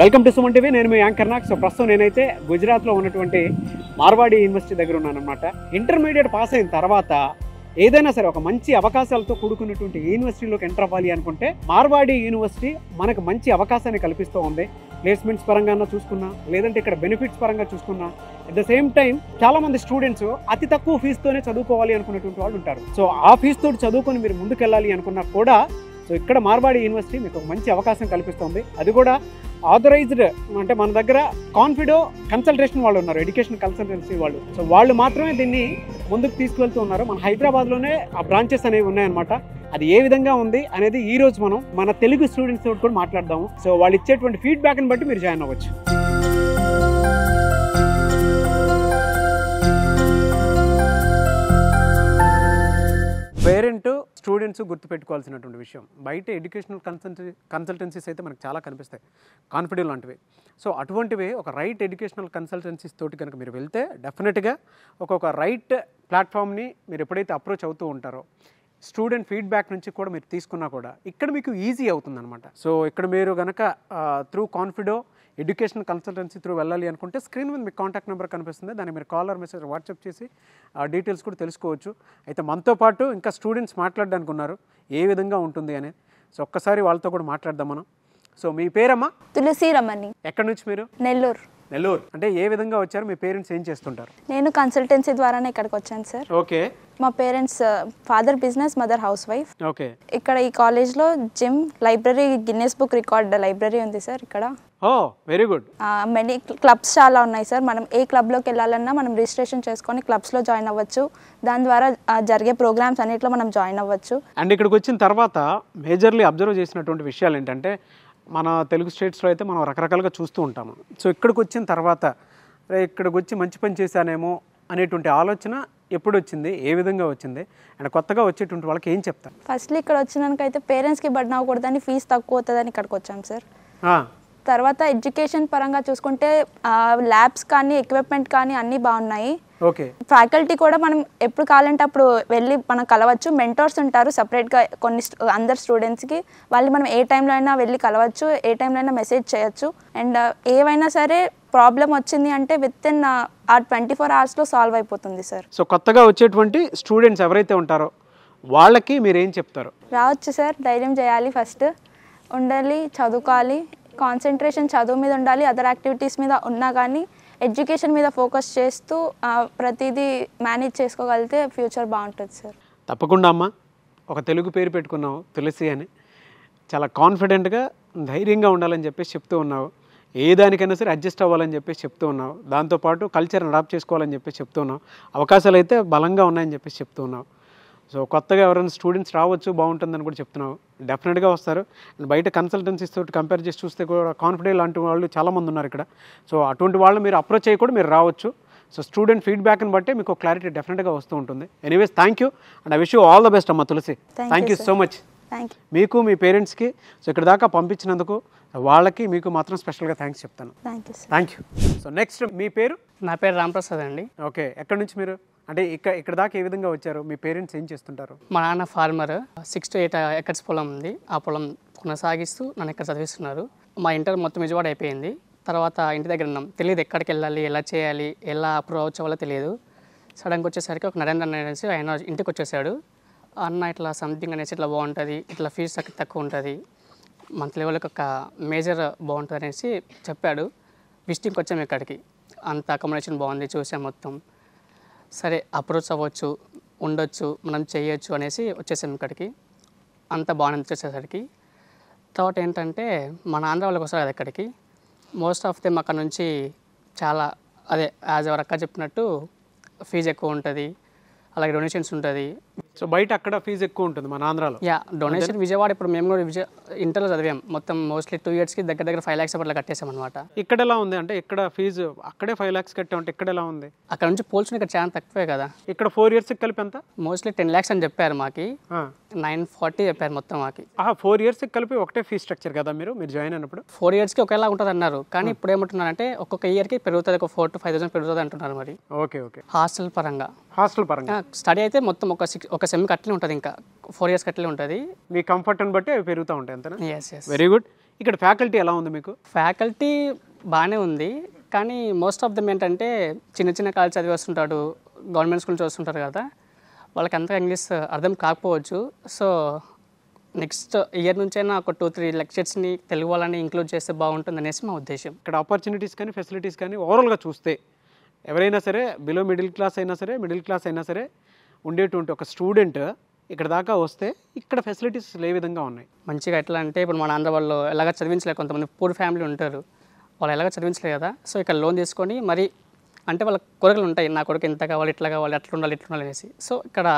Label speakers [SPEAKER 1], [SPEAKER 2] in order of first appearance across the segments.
[SPEAKER 1] Welcome to Suman TV. నేను మీ anchor Nag. So ప్రస్తుతం నేనైతే గుజరాత్లో ఉన్నటువంటి మార్వాడి యూనివర్సిటీ దగ్గర ఉన్నాను అనమాట. ఇంటర్మీడియట్ పాస్ అయిన తర్వాత ఏదైనా సరే ఒక మంచి అవకాశాలతో కూడుకున్నటువంటి యూనివర్సిటీలోకి ఎంటర్ అవ్వాలి అనుకుంటే మార్వాడి యూనివర్సిటీ మనకు మంచి అవకాశాన్ని కల్పిస్తూ ఉంది. ప్లేస్మెంట్స్ పరంగా చూసుకున్నా, లేదంటే ఇక్కడ బెనిఫిట్స్ పరంగా చూసుకున్నా, అట్ ద సేమ్ టైం చాలా మంది స్టూడెంట్స్ అతి తక్కువ ఫీజుతోనే చదువుకోవాలి అనుకున్నటువంటి వాళ్ళు ఉంటారు. సో ఆ ఫీజుతో చదువుకొని మీరు ముందుకెళ్ళాలి అనుకున్నా కూడా సో ఇక్కడ మార్వాడి యూనివర్సిటీ మీకు ఒక మంచి అవకాశం కల్పిస్తుంది. అది కూడా ఆథరైజ్డ్, అంటే మన దగ్గర కాన్ఫిడో కన్సల్టేషన్ వాళ్ళు ఉన్నారు, ఎడ్యుకేషన్ కన్సల్టెన్సీ వాళ్ళు. సో వాళ్ళు మాత్రమే దీన్ని ముందుకు తీసుకువెళ్తూ ఉన్నారు. మన హైదరాబాద్లోనే ఆ బ్రాంచెస్ అనేవి ఉన్నాయన్నమాట. అది ఏ విధంగా ఉంది అనేది ఈ రోజు మనం మన తెలుగు స్టూడెంట్స్ తోటి కూడా మాట్లాడదాము. సో వాళ్ళు ఇచ్చేటువంటి ఫీడ్బ్యాక్ని బట్టి మీరు జాయిన్ అవ్వచ్చు. పేరెంట్ స్టూడెంట్స్ గుర్తుపెట్టుకోవాల్సినటువంటి విషయం, బయట ఎడ్యుకేషనల్ కన్సల్టెన్సీస్ అయితే మనకు చాలా కనిపిస్తాయి, కాన్ఫిడెంట్ లాంటివి. సో అటువంటివి ఒక రైట్ ఎడ్యుకేషనల్ కన్సల్టెన్సీస్ తోటి కనుక మీరు వెళ్తే డెఫినెట్గా ఒక రైట్ ప్లాట్ఫామ్ని మీరు ఎప్పుడైతే అప్రోచ్ అవుతూ ఉంటారో, స్టూడెంట్ ఫీడ్బ్యాక్ నుంచి కూడా మీరు తీసుకున్నా కూడా ఇక్కడ మీకు ఈజీ అవుతుందన్నమాట. సో ఇక్కడ మీరు కనుక త్రూ కాన్ఫిడో ఎడ్యుకేషన్ కన్సల్టెన్సీ త్రూ వెళ్ళాలి అనుకుంటే స్క్రీన్ మీద మీకు కాంటాక్ట్ నెంబర్ కనిపిస్తుంది, దాన్ని మీరు కాల్ ఆర్ మెసేజ్ వాట్సాప్ చేసి డీటెయిల్స్ కూడా తెలుసుకోవచ్చు. అయితే మనతో పాటు ఇంకా స్టూడెంట్స్ మాట్లాడడానికి ఉన్నారు, ఏ విధంగా ఉంటుంది అనేది. సో ఒక్కసారి వాళ్ళతో కూడా మాట్లాడదాం మనం. సో మీ పేరమ్మా?
[SPEAKER 2] తులసి రమణి.
[SPEAKER 1] ఎక్కడి నుంచి మీరు?
[SPEAKER 2] నెల్లూరు.
[SPEAKER 1] నెల్లూరు. అంటే ఏ విధంగా వచ్చారు? మీ పేరెంట్స్ ఏం చేస్తుంటారు?
[SPEAKER 2] నేను కన్సల్టెన్సీ ద్వారానే ఇక్కడికి వచ్చాను సార్.
[SPEAKER 1] ఓకే.
[SPEAKER 2] మా parents father business, mother house wife.
[SPEAKER 1] Okay.
[SPEAKER 2] ఇక్కడ ఈ కాలేజ్లో gym, library, Guinness book record library ఉంది సార్ ఇక్కడ.
[SPEAKER 1] ఓ వెరీ గుడ్.
[SPEAKER 2] మెనీ క్లబ్స్ చాలా ఉన్నాయి సార్. మనం ఏ క్లబ్లోకి వెళ్ళాలన్నా మనం రిజిస్ట్రేషన్ చేసుకొని క్లబ్స్లో జాయిన్ అవ్వచ్చు. దాని ద్వారా జరిగే ప్రోగ్రామ్స్ అన్నింటిలో మనం జాయిన్ అవ్వచ్చు.
[SPEAKER 1] అండ్ ఇక్కడికి వచ్చిన తర్వాత మేజర్లీ అబ్జర్వ్ చేసినటువంటి విషయాలు ఏంటంటే, మన తెలుగు స్టేట్స్లో అయితే మనం రకరకాలుగా చూస్తూ ఉంటాము. సో ఇక్కడికి వచ్చిన తర్వాత ఇక్కడికి వచ్చి మంచి పని చేశానేమో అనేటువంటి ఆలోచన ఎప్పుడు వచ్చింది, ఏ విధంగా వచ్చింది, అండ్ కొత్తగా వచ్చేటువంటి వాళ్ళకి ఏం చెప్తారు?
[SPEAKER 2] ఫస్ట్లీ ఇక్కడ వచ్చినాకైతే పేరెంట్స్కి బర్డెన్ అవ్వకూడదని, ఫీజు తక్కువ అవుతుందని ఇక్కడికి వచ్చాం సార్. తర్వాత ఎడ్యుకేషన్ పరంగా చూసుకుంటే ల్యాబ్స్ కానీ ఎక్విప్మెంట్ కానీ అన్నీ బాగున్నాయి.
[SPEAKER 1] ఓకే.
[SPEAKER 2] ఫ్యాకల్టీ కూడా మనం ఎప్పుడు కావాలంటే అప్పుడు వెళ్ళి మనం కలవచ్చు. మెంటర్స్ ఉంటారు సపరేట్గా కొన్ని అందరు స్టూడెంట్స్కి. వాళ్ళు మనం ఏ టైంలో అయినా వెళ్ళి కలవచ్చు, ఏ టైంలో అయినా మెసేజ్ చేయొచ్చు. అండ్ ఏవైనా సరే ప్రాబ్లం వచ్చింది అంటే విత్ ఇన్ 24 అవర్స్లో సాల్వ్ అయిపోతుంది సార్.
[SPEAKER 1] సో కొత్తగా వచ్చేటువంటి స్టూడెంట్స్ ఎవరైతే ఉంటారో వాళ్ళకి మీరు ఏం చెప్తారు?
[SPEAKER 2] రావచ్చు సార్, ధైర్యం చేయాలి, ఫస్ట్ ఉండాలి, చదువుకోవాలి, కాన్సన్ట్రేషన్ చదువు మీద ఉండాలి. అదర్ యాక్టివిటీస్ మీద ఉన్నా కానీ ఎడ్యుకేషన్ మీద ఫోకస్ చేస్తూ ప్రతిదీ మేనేజ్ చేసుకోగలిగితే ఫ్యూచర్ బాగుంటుంది సార్.
[SPEAKER 1] తప్పకుండా అమ్మ, ఒక తెలుగు పేరు పెట్టుకున్నావు తులసి అని, చాలా కాన్ఫిడెంట్గా ధైర్యంగా ఉండాలని చెప్పేసి చెప్తూ ఉన్నావు. ఏ దానికైనా సరే అడ్జస్ట్ అవ్వాలని చెప్పేసి చెప్తూ ఉన్నావు. దాంతోపాటు కల్చర్ని అడాప్ట్ చేసుకోవాలని చెప్పేసి చెప్తూ ఉన్నావు. అవకాశాలు అయితే బలంగా ఉన్నాయని చెప్పేసి చెప్తూ ఉన్నావు. సో కొత్తగా ఎవరైనా స్టూడెంట్స్ రావచ్చు, బాగుంటుందని కూడా చెప్తున్నావు. డెఫినెట్గా వస్తారు. బయట కన్సల్టెన్సీస్ తోటి కంపేర్ చేసి చూస్తే కూడా కాన్ఫిడెంట్ లాంటి వాళ్ళు చాలామంది ఉన్నారు ఇక్కడ. సో అటువంటి వాళ్ళు మీరు అప్రోచ్ అయ్యి కూడా మీరు రావచ్చు. సో స్టూడెంట్ ఫీడ్బ్యాక్ని బట్టి మీకు క్లారిటీ డెఫినెట్గా వస్తూ ఉంటుంది. Anyways thank you and I wish you all the best అమ్మ Tulasi. Thank you so much. మీకు మీ పేరెంట్స్కి సో ఇక్కడ దాకా పంపించినందుకు వాళ్ళకి మీకు మాత్రం స్పెషల్గా థ్యాంక్స్ చెప్తాను. Thank you. సో నెక్స్ట్ మీ పేరు?
[SPEAKER 3] నా పేరు రాంప్రసాద్ అండి.
[SPEAKER 1] ఓకే. ఎక్కడి నుంచి మీరు? అంటే ఇక్కడ దాకా ఏ విధంగా వచ్చారు? మీ పేరెంట్స్ ఏం చేస్తుంటారు?
[SPEAKER 3] మా నాన్న ఫార్మర్, 6 to 8 ఎకర్స్ పొలం ఉంది. ఆ పొలం కొనసాగిస్తూ నన్ను ఇక్కడ చదివిస్తున్నారు. మా ఇంటర్ మొత్తం విజయవాడ అయిపోయింది. తర్వాత ఇంటి దగ్గర ఉన్నాం, తెలియదు ఎక్కడికి వెళ్ళాలి, ఎలా చేయాలి, ఎలా అప్రోచ్ అవ్వాలో తెలియదు. సడన్గా వచ్చేసరికి ఒక నరేంద్ర అనేసి ఆయన ఇంటికి వచ్చేసాడు. అన్న ఇట్లా సంథింగ్ అనేసి ఇట్లా బాగుంటుంది, ఇట్లా ఫీజు తక్కువ ఉంటుంది, మంత్ లెవెల్కి ఒక మేజర్ బాగుంటుంది అనేసి చెప్పాడు. విజిటింగ్కి వచ్చాము ఇక్కడికి. అంత అకామిడేషన్ బాగుంది, చూసాం మొత్తం. సరే అప్రోచ్ అవ్వచ్చు, ఉండొచ్చు, మనం చేయొచ్చు అనేసి వచ్చేసాం ఇక్కడికి. అంత బాగుంది వచ్చేసరికి. తర్వాత ఏంటంటే మన ఆంధ్ర వాళ్ళకి వస్తారు కదా ఇక్కడికి, మోస్ట్ ఆఫ్ దెమ్ అక్కడ నుంచి చాలా అదే యాజ్ ఎవరు అక్క చెప్పినట్టు ఫీజు ఎక్కువ ఉంటుంది, అలాగే డొనేషన్స్ ఉంటుంది.
[SPEAKER 1] సో బయట అక్కడ ఫీజు ఎక్కువ ఉంటుంది మన ఆంధ్రాలో.
[SPEAKER 3] యా, డొనేషన్ విజయవాడ ఇప్పుడు మేము కూడా ఇంటర్లో చదివాం. మొత్తం మోస్ట్లీ 2 yearsకి దగ్గర 5 lakhs అట్లా కట్టేసాం అనమాట.
[SPEAKER 1] ఇక్కడ ఎలా ఉంది అంటే, ఇక్కడ ఫీజు అక్కడే 5 lakhs కట్టామంటే ఇక్కడ ఎలా ఉంది?
[SPEAKER 3] అక్కడ నుంచి పోల్చుకుని ఇక్కడ చాలా తక్కువే కదా.
[SPEAKER 1] ఇక్కడ 4 yearsకి కలిపి ఎంత?
[SPEAKER 3] మోస్ట్లీ 10 lakhs అని చెప్పారు మాకి. 940 చెప్పారు మొత్తం మాకి.
[SPEAKER 1] 4 yearsకి కలిపి ఒకటే ఫీ స్ట్రక్చర్ కదా మీరు జాయిన్ అయినప్పుడు?
[SPEAKER 3] 4 yearsకి ఒకేలా ఉంటుంది అన్నారు, కానీ ఇప్పుడు ఏమంటున్నారంటే ఒక్కొక్క ఇయర్కి పెరుగుతుంది, ఒక 4,000 to 5,000 పెరుగుతుంది అంటున్నారు మరి.
[SPEAKER 1] Okay okay.
[SPEAKER 3] హాస్టల్ పరంగా
[SPEAKER 1] స్టడీ
[SPEAKER 3] అయితే మొత్తం ఒక ఒక సెమ్కి అట్లే ఉంటుంది, ఇంకా 4 years అట్లే ఉంటుంది.
[SPEAKER 1] మీ కంఫర్ట్ని బట్టి అవి పెరుగుతూ ఉంటాయి అంతేనా?
[SPEAKER 3] ఎస్.
[SPEAKER 1] Very good. ఇక్కడ ఫ్యాకల్టీ ఎలా ఉంది మీకు?
[SPEAKER 3] ఫ్యాకల్టీ బాగానే ఉంది, కానీ మోస్ట్ ఆఫ్ దమ్ ఏంటంటే చిన్న కాలేజ్ చదివి వస్తుంటాడు, గవర్నమెంట్ స్కూల్ చూస్తుంటారు కదా, వాళ్ళకి అంతా ఇంగ్లీష్ అర్థం కాకపోవచ్చు. సో నెక్స్ట్ ఇయర్ నుంచైనా ఒక 2-3 లెక్చర్స్ని తెలుగు వాళ్ళని ఇంక్లూడ్ చేస్తే బాగుంటుంది అనేసి మా ఉద్దేశం.
[SPEAKER 1] ఇక్కడ ఆపర్చునిటీస్ కానీ ఫెసిలిటీస్ కానీ ఓవరాల్గా చూస్తే ఎవరైనా సరే బిలో మిడిల్ క్లాస్ అయినా సరే ఉండేటువంటి ఒక స్టూడెంట్ ఇక్కడ దాకా వస్తే ఇక్కడ ఫెసిలిటీస్ ఏ విధంగా ఉన్నాయి?
[SPEAKER 3] మంచిగా ఎట్లా అంటే ఇప్పుడు మన ఆంధ్ర వాళ్ళు ఎలాగ చదివించలేదు, కొంతమంది పూర్ ఫ్యామిలీ ఉంటారు, వాళ్ళు ఎలాగ చదివించలేదు కదా. సో ఇక్కడ లోన్ తీసుకొని మరి అంటే వాళ్ళ కోరికలు ఉంటాయి, నా కొడుకు ఇంత కావాలి, ఇట్లా కావాలి, అట్లా ఉండాలి, ఇట్లా ఉండాలి అనేసి. సో ఇక్కడ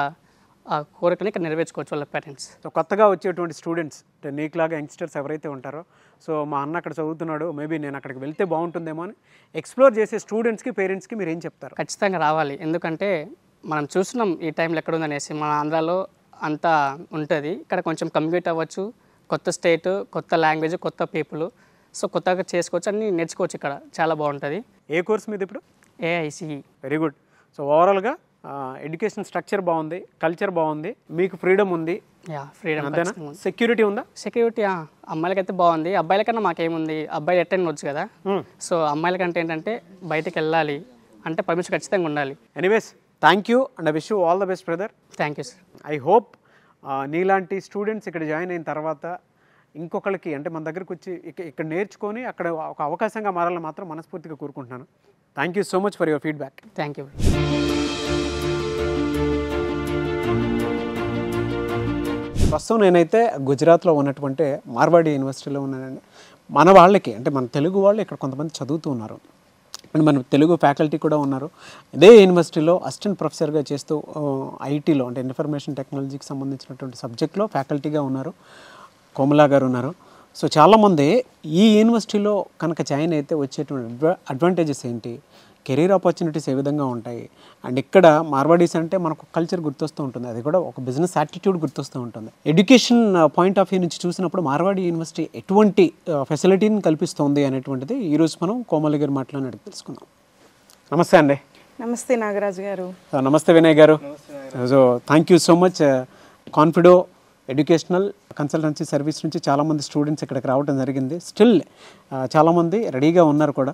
[SPEAKER 3] ఆ కోరికని ఇక్కడ నెరవేర్చుకోవచ్చు వాళ్ళ పేరెంట్స్.
[SPEAKER 1] సో కొత్తగా వచ్చేటువంటి స్టూడెంట్స్ అంటే నీకులాగా యంగ్స్టర్స్ ఎవరైతే ఉంటారో, సో మా అన్న అక్కడ చదువుతున్నాడు, మేబీ నేను అక్కడికి వెళ్తే బాగుంటుందేమో అని ఎక్స్ప్లోర్ చేసే స్టూడెంట్స్కి పేరెంట్స్కి మీరు ఏం చెప్తారు?
[SPEAKER 3] ఖచ్చితంగా రావాలి, ఎందుకంటే మనం చూస్తున్నాం ఈ టైంలో ఎక్కడ ఉందనేసి. మన ఆంధ్రాలో అంతా ఉంటుంది, ఇక్కడ కొంచెం కమ్యూనికేట్ అవ్వచ్చు, కొత్త స్టేట్, కొత్త లాంగ్వేజ్, కొత్త పీపుల్, సో కొత్తగా చేసుకోవచ్చు, అన్నీ నేర్చుకోవచ్చు, ఇక్కడ చాలా బాగుంటుంది.
[SPEAKER 1] ఏ కోర్స్ మీద ఇప్పుడు?
[SPEAKER 3] ఏఐసిఈ.
[SPEAKER 1] Very good. సో ఓవరాల్గా ఎడ్యుకేషన్ స్ట్రక్చర్ బాగుంది, కల్చర్ బాగుంది, మీకు ఫ్రీడమ్ ఉంది,
[SPEAKER 3] ఫ్రీడమ్.
[SPEAKER 1] అంతేనా? సెక్యూరిటీ ఉందా?
[SPEAKER 3] సెక్యూరిటీ అమ్మాయిలకైతే బాగుంది, అబ్బాయిలకన్నా మాకేముంది, అబ్బాయిలు అటెండ్ వచ్చు కదా. సో అమ్మాయిలకంటే ఏంటంటే బయటకు వెళ్ళాలి అంటే పర్మిషన్ ఖచ్చితంగా ఉండాలి.
[SPEAKER 1] Anyways, thank you and I wish you all the best brother.
[SPEAKER 3] Thank you sir.
[SPEAKER 1] I hope నీలాంటి స్టూడెంట్స్ ఇక్కడ జాయిన్ అయిన తర్వాత ఇంకొకరికి అంటే మన దగ్గరకు వచ్చి ఇక్కడ నేర్చుకొని అక్కడ ఒక అవకాశంగా మారాలని మాత్రం మనస్ఫూర్తిగా కోరుకుంటున్నాను. Thank you so much for your feedback.
[SPEAKER 3] Thank you.
[SPEAKER 1] ప్రస్తుతం నేనైతే గుజరాత్లో ఉన్నటువంటి మార్వాడి యూనివర్సిటీలో ఉన్నానండి. మన వాళ్ళకి అంటే మన తెలుగు వాళ్ళు ఇక్కడ కొంతమంది చదువుతూ ఉన్నారు అండ్ మన తెలుగు ఫ్యాకల్టీ కూడా ఉన్నారు. ఇదే యూనివర్సిటీలో అసిస్టెంట్ ప్రొఫెసర్గా చేస్తూ ఐటీలో అంటే ఇన్ఫర్మేషన్ టెక్నాలజీకి సంబంధించినటువంటి సబ్జెక్ట్లో ఫ్యాకల్టీగా ఉన్నారు, కోమలా గారు ఉన్నారు. సో చాలామంది ఈ యూనివర్సిటీలో కనుక జాయిన్ అయితే వచ్చేటువంటి అడ్వాంటేజెస్ ఏంటి, కెరీర్ ఆపర్చునిటీస్ ఏ విధంగా ఉంటాయి, అండ్ ఇక్కడ మార్వాడీస్ అంటే మనకు కల్చర్ గుర్తొస్తూ ఉంటుంది, అది కూడా ఒక బిజినెస్ యాటిట్యూడ్ గుర్తొస్తూ ఉంటుంది. ఎడ్యుకేషన్ పాయింట్ ఆఫ్ వ్యూ నుంచి చూసినప్పుడు మార్వాడి యూనివర్సిటీ ఎటువంటి ఫెసిలిటీని కల్పిస్తుంది అనేటువంటిది ఈరోజు మనం కోమలి గారు మాట్లాడి తెలుసుకుందాం. నమస్తే అండి.
[SPEAKER 4] నమస్తే నాగరాజు గారు.
[SPEAKER 1] నమస్తే వినయ్ గారు. So thank you so much. కాన్ఫిడో educational consultancy service నుంచి చాలామంది స్టూడెంట్స్ ఇక్కడికి రావడం జరిగింది. స్టిల్ చాలామంది రెడీగా ఉన్నారు కూడా.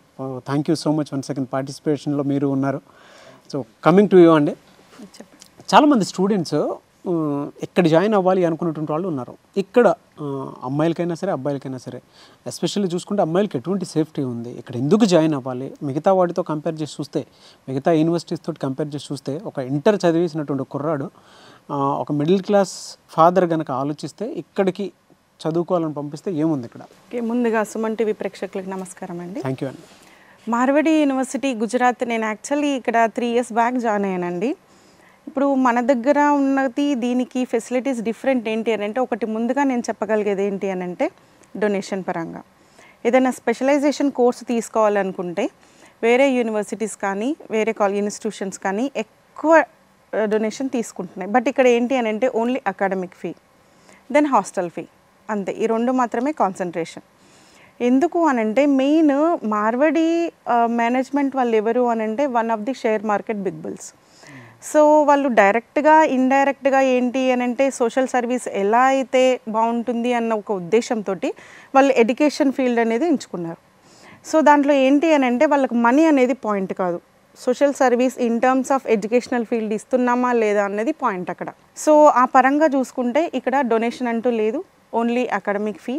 [SPEAKER 1] Thank you so much one second పార్టిసిపేషన్లో మీరు ఉన్నారు. సో కమింగ్ టు యూ అండి, చాలామంది స్టూడెంట్స్ ఇక్కడ జాయిన్ అవ్వాలి అనుకున్నటువంటి వాళ్ళు ఉన్నారు. ఇక్కడ అమ్మాయిలకైనా సరే అబ్బాయిలకైనా సరే, ఎస్పెషల్లీ చూసుకుంటే అమ్మాయిలకి ఎటువంటి సేఫ్టీ ఉంది, ఇక్కడ ఎందుకు జాయిన్ అవ్వాలి, మిగతా వాటితో కంపేర్ చేసి చూస్తే, మిగతా యూనివర్సిటీస్ తోటి కంపేర్ చేసి చూస్తే ఒక ఇంటర్ చదివేసినటువంటి కుర్రాడు ఒక మిడిల్ క్లాస్ ఫాదర్ కనుక ఆలోచిస్తే ఇక్కడికి చదువుకోవాలని పంపిస్తే ఏముంది ఇక్కడ?
[SPEAKER 4] ముందుగా సుమన్ టీవీ ప్రేక్షకులకు నమస్కారం అండి.
[SPEAKER 1] థ్యాంక్ యూ అండి.
[SPEAKER 4] మార్వాడి యూనివర్సిటీ గుజరాత్, నేను యాక్చువల్లీ ఇక్కడ 3 years బ్యాక్ జాయిన్ అయ్యానండి. ఇప్పుడు మన దగ్గర ఉన్నది దీనికి ఫెసిలిటీస్ డిఫరెంట్ ఏంటి అని అంటే, ఒకటి ముందుగా నేను చెప్పగలిగేది ఏంటి అని అంటే డొనేషన్ పరంగా ఏదైనా స్పెషలైజేషన్ కోర్సు తీసుకోవాలనుకుంటే వేరే యూనివర్సిటీస్ కానీ వేరే ఇన్స్టిట్యూషన్స్ కానీ ఎక్కువ డొనేషన్ తీసుకుంటున్నాయి. బట్ ఇక్కడ ఏంటి అని అంటే only academic fee, then hostel fee, అంతే. ఈ 2 మాత్రమే కాన్సన్ట్రేషన్. ఎందుకు అని అంటే మెయిన్ మార్వాడి మేనేజ్మెంట్ వాళ్ళు ఎవరు అని అంటే one of the share market big bulls. So వాళ్ళు డైరెక్ట్గా ఇండైరెక్ట్గా ఏంటి అని అంటే సోషల్ సర్వీస్ ఎలా అయితే బాగుంటుంది అన్న ఒక ఉద్దేశంతో వాళ్ళు ఎడ్యుకేషన్ ఫీల్డ్ అనేది ఎంచుకున్నారు. సో దాంట్లో ఏంటి అని అంటే వాళ్ళకి మనీ అనేది పాయింట్ కాదు, social service in terms of educational field ఇస్తున్నామా లేదా అన్నది పాయింట్ అక్కడ. సో ఆ పరంగా చూసుకుంటే ఇక్కడ డొనేషన్ అంటూ లేదు, only academic fee,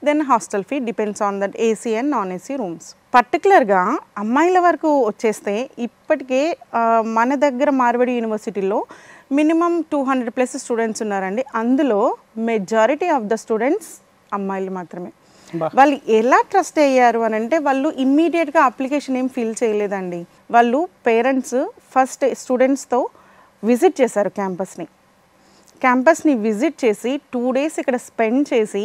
[SPEAKER 4] then hostel fee depends on that AC and non AC rooms. పర్టికులర్గా అమ్మాయిల వరకు వచ్చేస్తే ఇప్పటికే మన దగ్గర మార్వాడి యూనివర్సిటీలో మినిమం 200+ స్టూడెంట్స్ ఉన్నారండి. అందులో మెజారిటీ ఆఫ్ ద స్టూడెంట్స్ అమ్మాయిలు మాత్రమే. వాళ్ళు ఎలా ట్రస్ట్ అయ్యారు అని అంటే వాళ్ళు ఇమ్మీడియట్గా అప్లికేషన్ ఏం ఫిల్ చేయలేదండి. వాళ్ళు పేరెంట్స్ ఫస్ట్ స్టూడెంట్స్తో విజిట్ చేశారు క్యాంపస్ని విజిట్ చేసి 2 days ఇక్కడ స్పెండ్ చేసి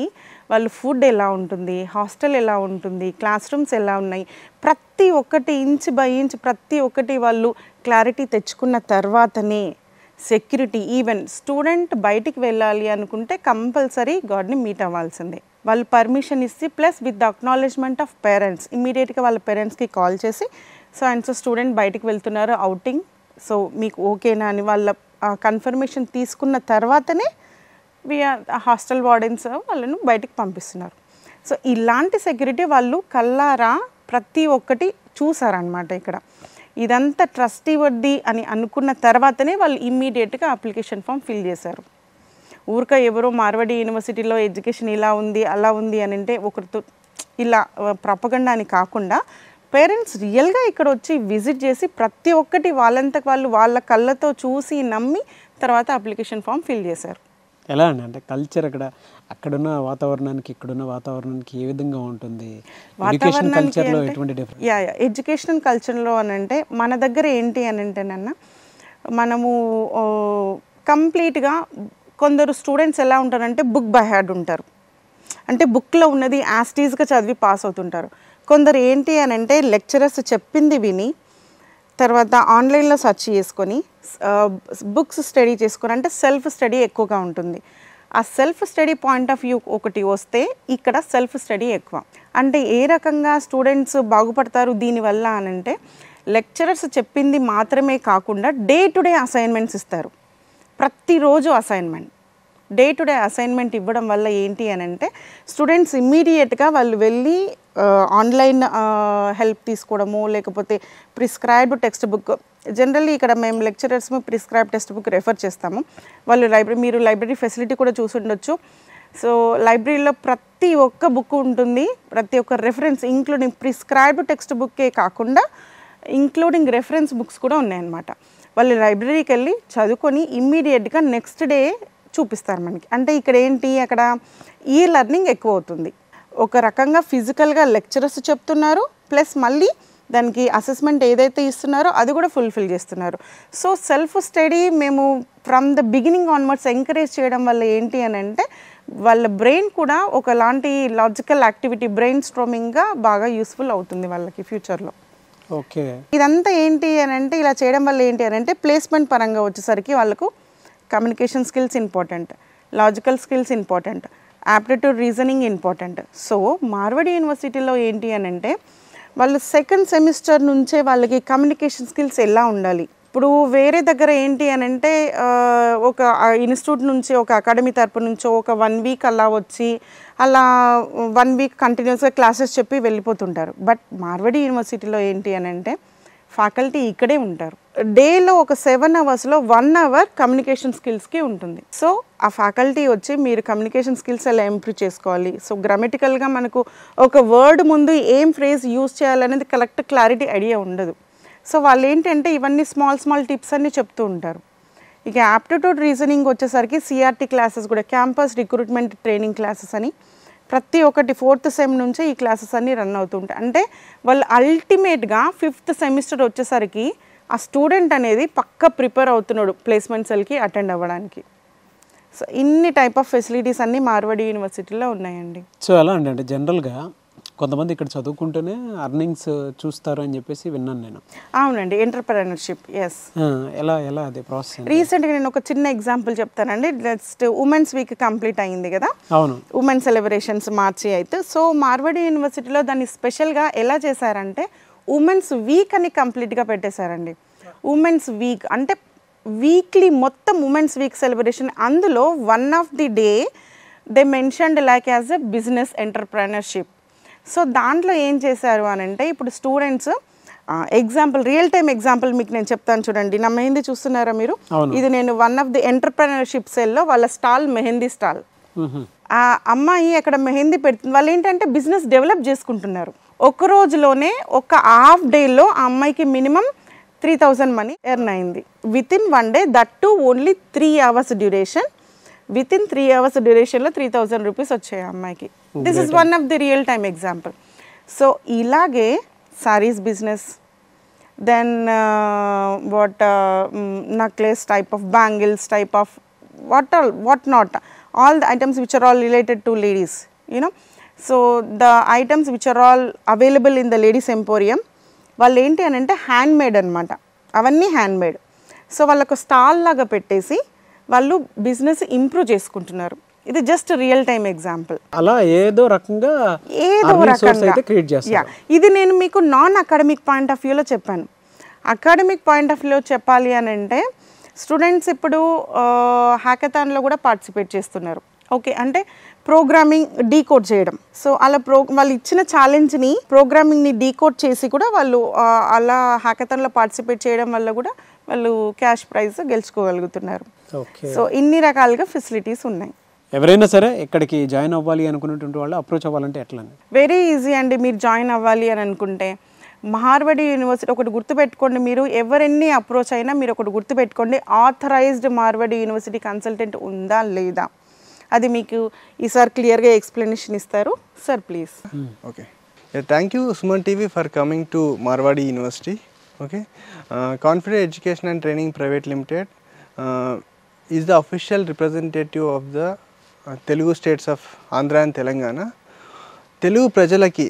[SPEAKER 4] వాళ్ళు ఫుడ్ ఎలా ఉంటుంది, హాస్టల్ ఎలా ఉంటుంది, క్లాస్ రూమ్స్ ఎలా ఉన్నాయి, ప్రతి ఒక్కటి ఇంచ్ బై ఇంచ్ ప్రతి ఒక్కటి వాళ్ళు క్లారిటీ తెచ్చుకున్న తర్వాతనే సెక్యూరిటీ, ఈవెన్ స్టూడెంట్ బయటికి వెళ్ళాలి అనుకుంటే కంపల్సరీ గార్డ్ని మీట్ అవ్వాల్సిందే. వాళ్ళు పర్మిషన్ ఇచ్చి plus with the acknowledgement of parents ఇమ్మీడియట్గా వాళ్ళ పేరెంట్స్కి కాల్ చేసి సో అండ్ సో స్టూడెంట్ బయటికి వెళ్తున్నారు అవుటింగ్, సో మీకు ఓకేనా అని వాళ్ళ కన్ఫర్మేషన్ తీసుకున్న తర్వాతనే హాస్టల్ వార్డెన్స్ వాళ్ళను బయటికి పంపిస్తున్నారు. సో ఇలాంటి సెక్యూరిటీ వాళ్ళు కల్లారా ప్రతి ఒక్కటి చూసారనమాట. ఇక్కడ ఇదంతా ట్రస్టీ వర్ది అని అనుకున్న తర్వాతనే వాళ్ళు ఇమ్మీడియట్గా అప్లికేషన్ ఫామ్ ఫిల్ చేశారు. ఊరిక ఎవరో మార్వాడి యూనివర్సిటీలో ఎడ్యుకేషన్ ఇలా ఉంది అలా ఉంది అని అంటే ఒకరితో ఇలా ప్రపగండా అని కాకుండా పేరెంట్స్ రియల్గా ఇక్కడ వచ్చి విజిట్ చేసి ప్రతి ఒక్కటి వాళ్ళంతకు వాళ్ళు వాళ్ళ కళ్ళతో చూసి నమ్మి తర్వాత అప్లికేషన్ ఫామ్ ఫిల్ చేశారు.
[SPEAKER 1] ఎలా అండి, అంటే కల్చర్ అక్కడున్న వాతావరణానికి ఇక్కడున్న వాతావరణానికి ఏ విధంగా ఉంటుంది? ఎడ్యుకేషన్ కల్చర్లో ఎటువంటి డిఫరెన్స్?
[SPEAKER 4] ఎడ్యుకేషనల్ కల్చర్లో అని అంటే మన దగ్గర ఏంటి అని అంటేనన్నా మనము కంప్లీట్గా కొందరు స్టూడెంట్స్ ఎలా ఉంటారంటే బుక్ బై హ్యాడ్ ఉంటారు, అంటే బుక్లో ఉన్నది యాస్టీస్గా చదివి పాస్ అవుతుంటారు. కొందరు ఏంటి అని అంటే లెక్చరర్స్ చెప్పింది విని తర్వాత ఆన్లైన్లో సెర్చ్ చేసుకొని బుక్స్ స్టడీ చేసుకొని, అంటే సెల్ఫ్ స్టడీ ఎక్కువగా ఉంటుంది. ఆ self study point of view ఒకటి వస్తే ఇక్కడ సెల్ఫ్ స్టడీ ఎక్కువ. అంటే ఏ రకంగా స్టూడెంట్స్ బాగుపడతారు దీనివల్ల అని అంటే లెక్చరర్స్ చెప్పింది మాత్రమే కాకుండా డే టు డే అసైన్మెంట్స్ ఇస్తారు. ప్రతిరోజు assignment, day to day assignment ఇవ్వడం వల్ల ఏంటి అని అంటే స్టూడెంట్స్ ఇమ్మీడియట్గా వాళ్ళు వెళ్ళి ఆన్లైన్ హెల్ప్ తీసుకోవడము, లేకపోతే ప్రిస్క్రైబ్డ్ టెక్స్ట్ బుక్. జనరల్లీ ఇక్కడ మేము lecturers prescribe text book refer చేస్తాము. వాళ్ళు మీరు లైబ్రరీ ఫెసిలిటీ కూడా చూసి ఉండొచ్చు. సో లైబ్రరీలో ప్రతి ఒక్క బుక్ ఉంటుంది, ప్రతి ఒక్క రెఫరెన్స్ ఇంక్లూడింగ్ ప్రిస్క్రైబ్డ్ టెక్స్ట్ బుక్కే కాకుండా ఇంక్లూడింగ్ రెఫరెన్స్ బుక్స్ కూడా ఉన్నాయన్నమాట. వాళ్ళు లైబ్రరీకి వెళ్ళి చదువుకొని ఇమ్మీడియట్గా నెక్స్ట్ డే చూపిస్తారు మనకి. అంటే ఇక్కడ ఏంటి, అక్కడ ఈ లెర్నింగ్ ఎక్కువ అవుతుంది. ఒక రకంగా ఫిజికల్గా లెక్చరర్స్ చెప్తున్నారు, ప్లస్ మళ్ళీ దానికి అసెస్మెంట్ ఏదైతే ఇస్తున్నారో అది కూడా ఫుల్ఫిల్ చేస్తున్నారు. సో సెల్ఫ్ స్టడీ మేము from the beginning onwards encourage చేయడం వల్ల ఏంటి అని అంటే వాళ్ళ బ్రెయిన్ కూడా ఒకలాంటి లాజికల్ యాక్టివిటీ బ్రెయిన్ స్ట్రోమింగ్గా బాగా యూస్ఫుల్ అవుతుంది వాళ్ళకి ఫ్యూచర్లో.
[SPEAKER 1] ఓకే,
[SPEAKER 4] ఇదంతా ఏంటి అని అంటే ఇలా చేయడం వల్ల ఏంటి అని అంటే ప్లేస్మెంట్ పరంగా వచ్చేసరికి వాళ్ళకు communication skills important, logical skills important, aptitude reasoning important. So Marwadi యూనివర్సిటీలో ఏంటి అని అంటే వాళ్ళు సెకండ్ సెమిస్టర్ నుంచే వాళ్ళకి కమ్యూనికేషన్ స్కిల్స్ ఎలా ఉండాలి. ఇప్పుడు వేరే దగ్గర ఏంటి అని అంటే ఒక ఇన్స్టిట్యూట్ నుంచి ఒక అకాడమీ తరపు నుంచో ఒక 1 వీక్ అలా వచ్చి అలా 1 వీక్ కంటిన్యూస్గా క్లాసెస్ చెప్పి వెళ్ళిపోతుంటారు. బట్ మార్వాడి యూనివర్సిటీలో ఏంటి అని అంటే ఫ్యాకల్టీ ఇక్కడే ఉంటారు. డేలో ఒక 7 అవర్స్లో 1 అవర్ కమ్యూనికేషన్ స్కిల్స్కి ఉంటుంది. సో ఆ ఫ్యాకల్టీ వచ్చి మీరు కమ్యూనికేషన్ స్కిల్స్ ఎలా ఇంప్రూవ్ చేసుకోవాలి, సో గ్రామటికల్గా మనకు ఒక వర్డ్ ముందు ఏం ఫ్రేజ్ యూజ్ చేయాలనేది కరెక్ట్ క్లారిటీ ఐడియా ఉండదు. సో వాళ్ళు ఏంటంటే ఇవన్నీ స్మాల్ టిప్స్ అన్నీ చెప్తూ ఉంటారు. ఇక యాప్టిట్యూడ్ రీజనింగ్ వచ్చేసరికి సిఆర్టీ క్లాసెస్ కూడా, క్యాంపస్ రిక్రూట్మెంట్ ట్రైనింగ్ క్లాసెస్ అని ప్రతి ఒక్కటి 4th సెమ్ నుంచే ఈ క్లాసెస్ అన్నీ రన్ అవుతుంటాయి. అంటే వాళ్ళు అల్టిమేట్గా 5th సెమిస్టర్ వచ్చేసరికి ఆ స్టూడెంట్ అనేది పక్కా ప్రిపేర్ అవుతున్నాడు ప్లేస్మెంట్ సెల్కి అటెండ్ అవ్వడానికి. సో ఇన్ని టైప్ ఆఫ్ ఫెసిలిటీస్ అన్నీ మార్వాడి యూనివర్సిటీలో ఉన్నాయండి.
[SPEAKER 1] సో ఎలా అండి, అంటే జనరల్గా కొంతమంది ఇక్కడ చదువుకుంటూనే అర్నింగ్స్ చూస్తారు అని చెప్పేసి విన్నాను నేను.
[SPEAKER 4] అవునండి, ఎంటర్‌ప్రెన్యూర్‌షిప్. ఎస్.
[SPEAKER 1] ఎలా అది ప్రాసెస్?
[SPEAKER 4] రీసెంట్గా నేను ఒక చిన్న ఎగ్జాంపుల్ చెప్తానండి. నెక్స్ట్ ఉమెన్స్ వీక్ కంప్లీట్ అయింది కదా.
[SPEAKER 1] అవును,
[SPEAKER 4] ఉమెన్ సెలబ్రేషన్స్ మార్చి అయితే. సో మార్వాడి యూనివర్సిటీలో దాన్ని స్పెషల్గా ఎలా చేశారంటే ఉమెన్స్ వీక్ అని కంప్లీట్గా పెట్టేశారండి. ఉమెన్స్ వీక్ అంటే వీక్లీ మొత్తం ఉమెన్స్ వీక్ సెలబ్రేషన్. అందులో one of the day they mentioned like as a business entrepreneurship. So దాంట్లో ఏం చేశారు అని అంటే ఇప్పుడు students example, real time example మీకు నేను చెప్తాను చూడండి. నా మెహందీ చూస్తున్నారా మీరు? ఇది నేను వన్ ఆఫ్ ది ఎంటర్‌ప్రెన్యూర్‌షిప్ సెల్లో వాళ్ళ స్టాల్, మెహందీ స్టాల్. ఆ అమ్మాయి అక్కడ మెహందీ పెడుతుంది. వాళ్ళు ఏంటంటే బిజినెస్ డెవలప్ చేసుకుంటున్నారు. ఒక రోజులోనే ఒక హాఫ్ డేలో ఆ అమ్మాయికి మినిమం 3000 మనీ ఎర్న్ అయింది. Within 1 day, that to only 3 hours duration. Within 3 hours డ్యూరేషన్లో 3000 రూపీస్ వచ్చాయి ఆ అమ్మాయికి. This is one of the real time example. So ఇలాగే sarees business, then necklace type of bangles type of what not, all the items which are all related to ladies, you know. So the items which are all available in the ladies emporium, వాళ్ళు ఏంటి అని అంటే hand made అనమాట, అవన్నీ hand made. So వాళ్ళకు stall లాగా పెట్టేసి వాళ్ళు బిజినెస్ ఇంప్రూవ్ చేసుకుంటున్నారు. ఇది జస్ట్ రియల్ టైమ్ ఎగ్జాంపుల్.
[SPEAKER 1] అలా ఏదో రకంగా
[SPEAKER 4] ఇది నేను మీకు నాన్ అకాడమిక్ పాయింట్ ఆఫ్ వ్యూలో చెప్పాను. అకాడమిక్ పాయింట్ ఆఫ్ వ్యూలో చెప్పాలి అని అంటే స్టూడెంట్స్ ఇప్పుడు హ్యాకథాన్లో కూడా పార్టిసిపేట్ చేస్తున్నారు. ఓకే, అంటే ప్రోగ్రామింగ్ డీకోడ్ చేయడం. సో అలా వాళ్ళు ఇచ్చిన ఛాలెంజ్ని ప్రోగ్రామింగ్ని డీకోడ్ చేసి కూడా వాళ్ళు అలా హ్యాకథాన్లో పార్టిసిపేట్ చేయడం వల్ల కూడా వాళ్ళు క్యాష్ ప్రైజ్ గెలుచుకోగలుగుతున్నారు. సో ఇన్ని రకాలుగా ఫెసిలిటీస్ ఉన్నాయి.
[SPEAKER 1] ఎవరైనా సరే ఇక్కడికి జాయిన్ అవ్వాలి అనుకున్నటువంటి వాళ్ళు అప్రోచ్ అవ్వాలంటే ఎట్లా?
[SPEAKER 4] వెరీ ఈజీ అండి. మీరు జాయిన్ అవ్వాలి అని అనుకుంటే మహార్వాడి యూనివర్సిటీ ఒకటి గుర్తుపెట్టుకోండి. మీరు ఎవరెన్ని అప్రోచ్ అయినా మీరు ఒకటి గుర్తుపెట్టుకోండి, ఆథరైజ్డ్ మార్వాడి యూనివర్సిటీ కన్సల్టెంట్ ఉందా లేదా అది మీకు ఈసారి క్లియర్గా ఎక్స్ప్లెనేషన్ ఇస్తారు. Sir please.
[SPEAKER 5] Okay, thank you Suman TV for coming to Marwadi university. Okay, confident education and training private limited is the official representative of the Telugu states of Andhra and Telangana. Telugu ప్రజలకి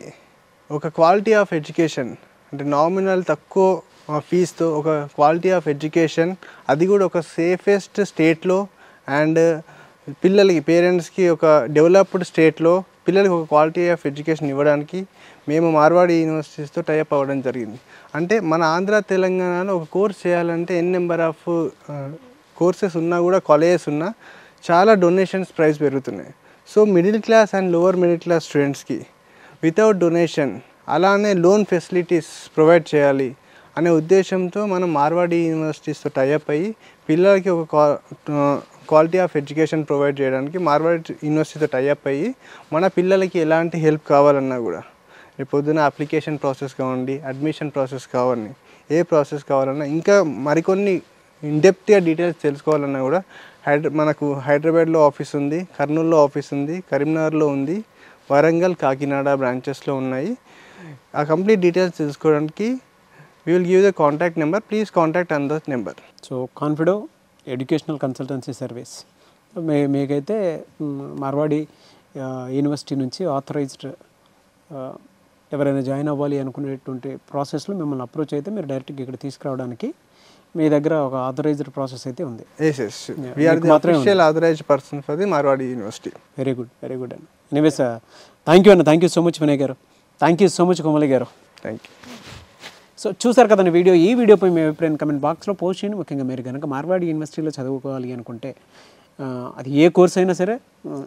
[SPEAKER 5] ఒక క్వాలిటీ ఆఫ్ ఎడ్యుకేషన్ అంటే నామినల్ తక్కువ ఫీజుతో ఒక quality of education, అది కూడా ఒక safest స్టేట్లో అండ్ పిల్లలకి పేరెంట్స్కి ఒక డెవలప్డ్ స్టేట్లో పిల్లలకి ఒక క్వాలిటీ ఆఫ్ ఎడ్యుకేషన్ ఇవ్వడానికి మేము మార్వాడి యూనివర్సిటీస్తో టైఅప్ అవ్వడం జరిగింది. అంటే మన ఆంధ్ర తెలంగాణలో ఒక కోర్స్ చేయాలంటే ఎన్ నెంబర్ ఆఫ్ కోర్సెస్ ఉన్నా కూడా కాలేజెస్ ఉన్నా చాలా డొనేషన్స్ ప్రైస్ పెరుగుతున్నాయి. So middle class and lower middle class స్టూడెంట్స్కి వితౌట్ డొనేషన్ అలానే లోన్ ఫెసిలిటీస్ ప్రొవైడ్ చేయాలి అనే ఉద్దేశంతో మనం మార్వాడి యూనివర్సిటీస్తో టైఅప్ అయ్యి పిల్లలకి ఒక క్వాలిటీ ఆఫ్ ఎడ్యుకేషన్ ప్రొవైడ్ చేయడానికి మార్వాడి యూనివర్సిటీతో టైఅప్ అయ్యి మన పిల్లలకి ఎలాంటి హెల్ప్ కావాలన్నా కూడా రేపు పొద్దున అప్లికేషన్ ప్రాసెస్ కావండి, అడ్మిషన్ ప్రాసెస్ కావాలి, ఏ ప్రాసెస్ కావాలన్నా ఇంకా మరికొన్ని ఇన్డెప్త్గా డీటెయిల్స్ తెలుసుకోవాలన్నా కూడా మనకు హైదరాబాద్లో ఆఫీస్ ఉంది, కర్నూలులో ఆఫీస్ ఉంది, కరీంనగర్లో ఉంది, వరంగల్, కాకినాడ బ్రాంచెస్లో ఉన్నాయి. ఆ కంప్లీట్ డీటెయిల్స్ తెలుసుకోవడానికి we will give the contact number. Please contact on that number.
[SPEAKER 1] So కాన్ఫిడో educational consultancy service మీకైతే మార్వాడి యూనివర్సిటీ నుంచి ఆథరైజ్డ్ ఎవరైనా జాయిన్ అవ్వాలి అనుకునేటువంటి ప్రాసెస్లో మిమ్మల్ని అప్రోచ్ అయితే మీరు డైరెక్ట్గా ఇక్కడ తీసుకురావడానికి మీ దగ్గర ఒక ఆథరైజ్డ్ ప్రాసెస్ అయితే ఉంది.
[SPEAKER 5] We are the official authorized person for the Marwadi University.
[SPEAKER 1] Very good అండి. ఎనీవేస్ థ్యాంక్ యూ అన్న, thank you so much Vinay garu, thank you so much Komali garu.
[SPEAKER 5] Thank you.
[SPEAKER 1] So చూసారు కదండి వీడియో. ఈ వీడియోపై మీ అభిప్రాయం కమెంట్ బాక్స్లో పోస్ట్ చేయండి. ముఖ్యంగా మీరు కనుక మార్వాడి యూనివర్సిటీలో చదువుకోవాలి అనుకుంటే అది ఏ కోర్స్ అయినా సరే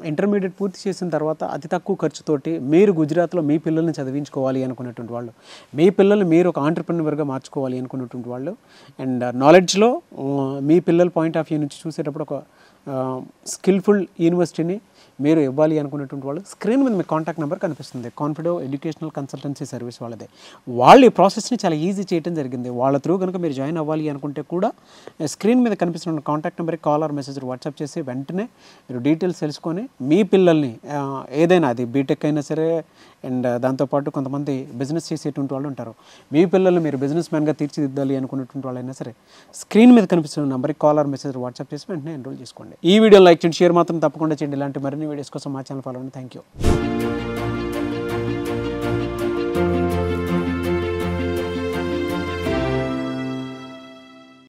[SPEAKER 1] ఇంటర్మీడియట్ పూర్తి చేసిన తర్వాత అతి తక్కువ ఖర్చుతోటి మీరు గుజరాత్లో మీ పిల్లల్ని చదివించుకోవాలి అనుకునేటువంటి వాళ్ళు, మీ పిల్లల్ని మీరు ఒక ఆంటర్ప్రెన్యూర్గా మార్చుకోవాలి అనుకునేటువంటి వాళ్ళు అండ్ నాలెడ్జ్లో మీ పిల్లల పాయింట్ ఆఫ్ వ్యూ నుంచి చూసేటప్పుడు ఒక స్కిల్ఫుల్ యూనివర్సిటీని మీరు ఇవ్వాలి అనుకునేటువంటి వాళ్ళు స్క్రీన్ మీద మీ కాంటాక్ట్ నెంబర్ కనిపిస్తుంది. కాన్ఫిడో ఎడ్యుకేషనల్ కన్సల్టెన్సీ సర్వీస్ వాళ్ళదే. వాళ్ళు ఈ ప్రాసెస్ని చాలా ఈజీ చేయడం జరిగింది. వాళ్ళ త్రూ కనుక మీరు జాయిన్ అవ్వాలి అనుకుంటే కూడా స్క్రీన్ మీద కనిపిస్తున్న కాంటాక్ట్ నెంబర్కి కాల్ ఆర్ మెసేజ్ వాట్సాప్ చేసి వెంటనే మీరు డీటెయిల్స్ తెలుసుకొని మీ పిల్లల్ని ఏదైనా అది బీటెక్ అయినా సరే అండ్ దాంతోపాటు కొంతమంది బిజినెస్ చేసేటువంటి వాళ్ళు ఉంటారు, మీ పిల్లల్ని మీరు బిజినెస్ మ్యాన్గా తీర్చిదిద్దాలి అనుకునేటువంటి వాళ్ళైనా సరే స్క్రీన్ మీద కనిపిస్తున్న నెంబర్కి కాల్ ఆర్ మెసేజ్ వాట్సాప్ చేసి వెంటనే ఎన్రోల్ చేసుకోండి. ఈ వీడియో లైక్ చేయండి, షేర్ మాత్రం తప్పకుండా చేయండి. ఇలాంటి మరిన్ని వీడియోస్ కోసం మా ఛానల్ ఫాలో అవ్వండి. Thank you.